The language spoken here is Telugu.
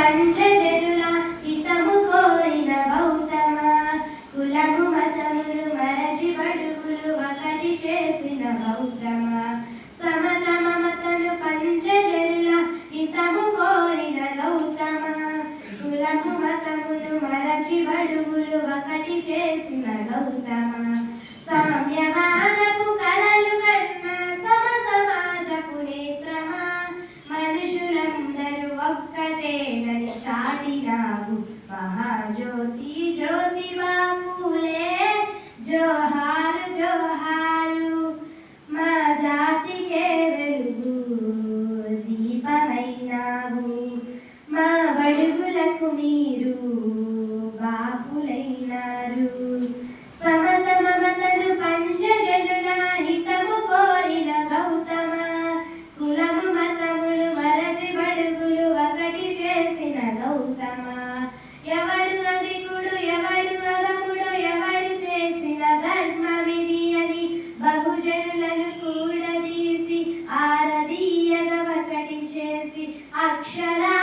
పంచజనుల హితము కోరిన గౌతమ కులము మతములు మరచి బడుగులు ఒకటి చేసిన గౌతమ సమత మమతలు పంచజనుల హితము కోరిన గౌతమ కులము మతములు మరచి బడుగులు ఒకటి చేసిన గౌతమ సామ్యవాదపు కలలు కన్నా సమ సమాజపు నేత్రమా మనుషులందరూ ఒక్కటేనని చాటినావు మహాజ్యోతి జ్యోతిబా పూలే జోహారు జోహారు మా జాతికే వెలుగు దీపమైనావు మా బడుగులకు మీరు బాపులైనారు సమత మమతలు పంచజనుల హితము కోరిన గౌతమ కులము మతములు మరచి బడుగులు ఒకటి చేసిన గౌతమ ఎవడు అధికుడు ఎవడు అధముడు ఎవడు చేసిన ధర్మ విధి అని బహుజనులను కూడదీసి ఆరదీయగా ఒకటి చేసి అక్షరా